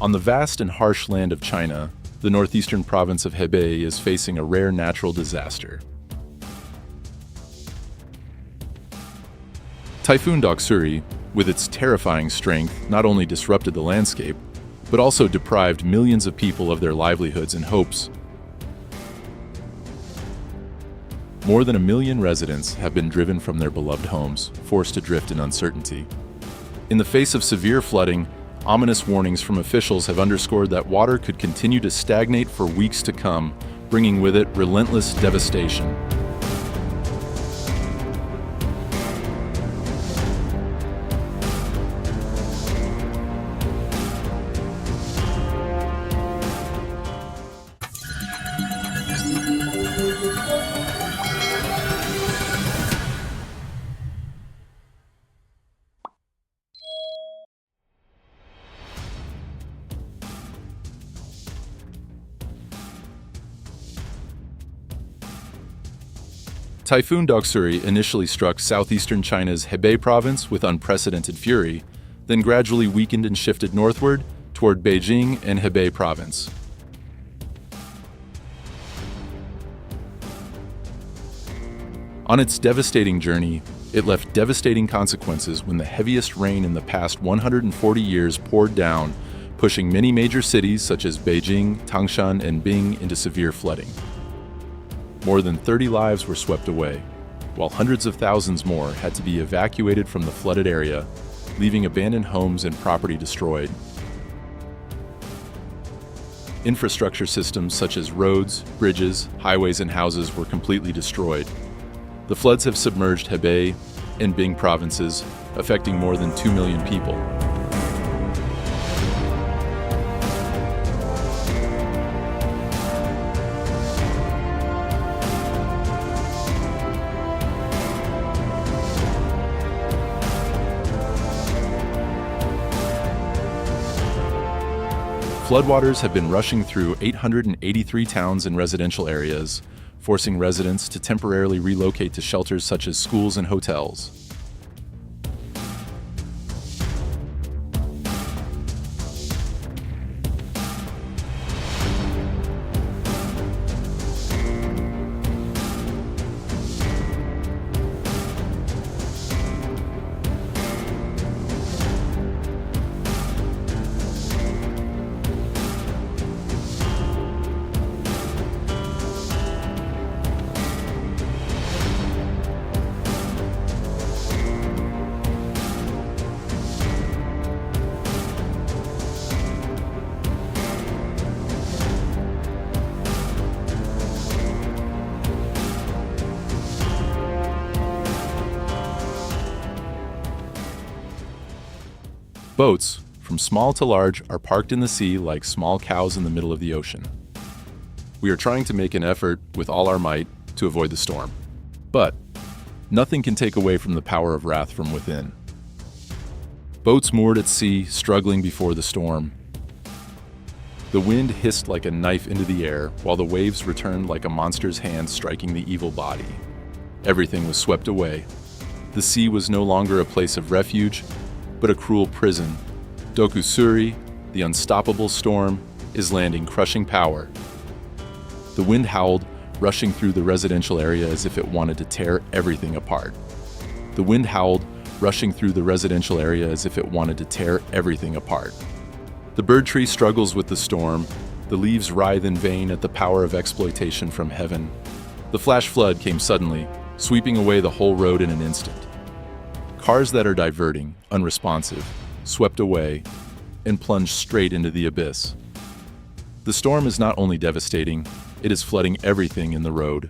On the vast and harsh land of China, the northeastern province of Hebei is facing a rare natural disaster. Typhoon Doksuri, with its terrifying strength, not only disrupted the landscape, but also deprived millions of people of their livelihoods and hopes. More than 1 million residents have been driven from their beloved homes, forced adrift in uncertainty. In the face of severe flooding, ominous warnings from officials have underscored that water could continue to stagnate for weeks to come, bringing with it relentless devastation. Typhoon Doksuri initially struck southeastern China's Hebei province with unprecedented fury, then gradually weakened and shifted northward toward Beijing and Hebei province. On its devastating journey, it left devastating consequences when the heaviest rain in the past 140 years poured down, pushing many major cities such as Beijing, Tangshan, and Bing into severe flooding. More than 30 lives were swept away, while hundreds of thousands more had to be evacuated from the flooded area, leaving abandoned homes and property destroyed. Infrastructure systems such as roads, bridges, highways, and houses were completely destroyed. The floods have submerged Hebei and Bing provinces, affecting more than 2 million people. Floodwaters have been rushing through 883 towns and residential areas, forcing residents to temporarily relocate to shelters such as schools and hotels. Boats, from small to large, are parked in the sea like small cows in the middle of the ocean. We are trying to make an effort with all our might to avoid the storm. But nothing can take away from the power of wrath from within. Boats moored at sea, struggling before the storm. The wind hissed like a knife into the air, while the waves returned like a monster's hand striking the evil body. Everything was swept away. The sea was no longer a place of refuge, but a cruel prison. Doksuri, the unstoppable storm, is landing crushing power. The wind howled, rushing through the residential area as if it wanted to tear everything apart. The wind howled, rushing through the residential area as if it wanted to tear everything apart. The bird tree struggles with the storm. The leaves writhe in vain at the power of exploitation from heaven. The flash flood came suddenly, sweeping away the whole road in an instant. Cars that are diverting, unresponsive, swept away, and plunged straight into the abyss. The storm is not only devastating, it is flooding everything in the road.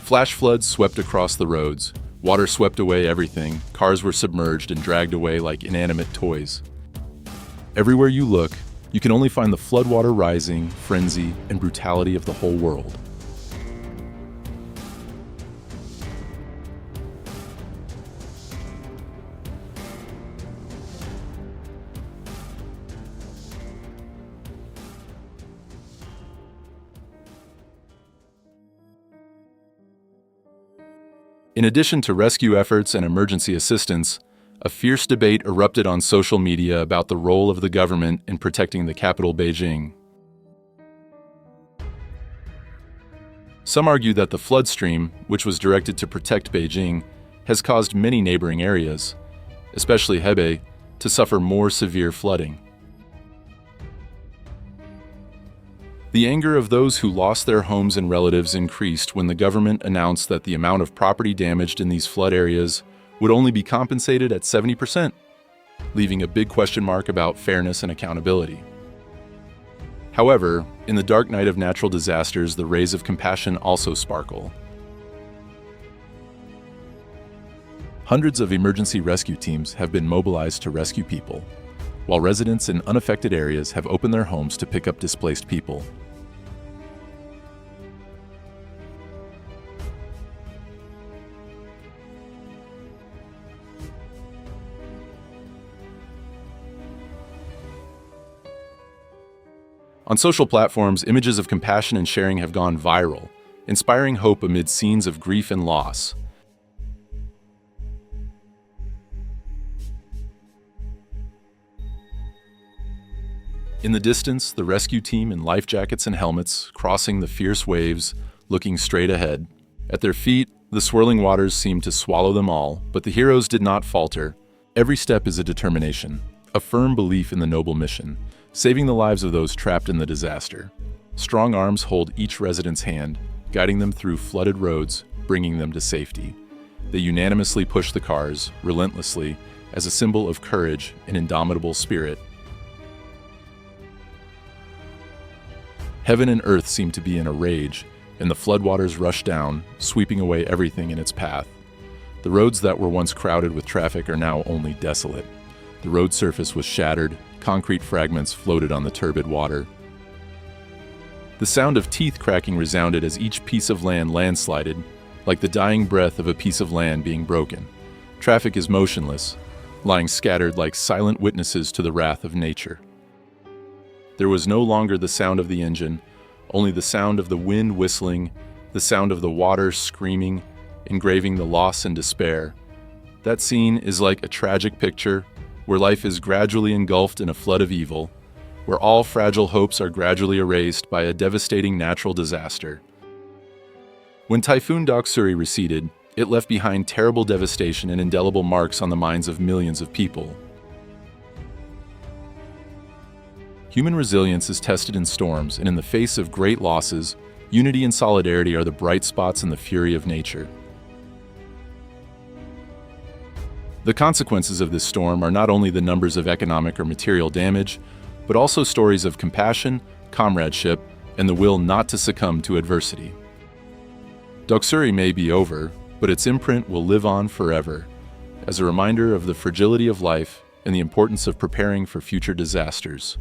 Flash floods swept across the roads. Water swept away everything. Cars were submerged and dragged away like inanimate toys. Everywhere you look, you can only find the floodwater rising, frenzy, and brutality of the whole world. In addition to rescue efforts and emergency assistance, A fierce debate erupted on social media about the role of the government in protecting the capital, Beijing. Some argue that the flood stream, which was directed to protect Beijing, has caused many neighboring areas, especially Hebei, to suffer more severe flooding. The anger of those who lost their homes and relatives increased when the government announced that the amount of property damaged in these flood areas would only be compensated at 70%, leaving a big question mark about fairness and accountability. However, in the dark night of natural disasters, the rays of compassion also sparkle. Hundreds of emergency rescue teams have been mobilized to rescue people, while residents in unaffected areas have opened their homes to pick up displaced people. On social platforms, images of compassion and sharing have gone viral, inspiring hope amid scenes of grief and loss. In the distance, the rescue team in life jackets and helmets, crossing the fierce waves, looking straight ahead. At their feet, the swirling waters seemed to swallow them all, but the heroes did not falter. Every step is a determination, a firm belief in the noble mission, saving the lives of those trapped in the disaster. Strong arms hold each resident's hand, guiding them through flooded roads, bringing them to safety. They unanimously push the cars, relentlessly, as a symbol of courage and indomitable spirit. Heaven and earth seem to be in a rage, and the floodwaters rush down, sweeping away everything in its path. The roads that were once crowded with traffic are now only desolate. The road surface was shattered, concrete fragments floated on the turbid water. The sound of teeth cracking resounded as each piece of land landslided, like the dying breath of a piece of land being broken. Traffic is motionless, lying scattered like silent witnesses to the wrath of nature. There was no longer the sound of the engine, only the sound of the wind whistling, the sound of the water screaming, engraving the loss and despair. That scene is like a tragic picture, where life is gradually engulfed in a flood of evil, where all fragile hopes are gradually erased by a devastating natural disaster. When Typhoon Doksuri receded, it left behind terrible devastation and indelible marks on the minds of millions of people. Human resilience is tested in storms, and in the face of great losses, unity and solidarity are the bright spots in the fury of nature. The consequences of this storm are not only the numbers of economic or material damage, but also stories of compassion, comradeship, and the will not to succumb to adversity. Doksuri may be over, but its imprint will live on forever, as a reminder of the fragility of life and the importance of preparing for future disasters.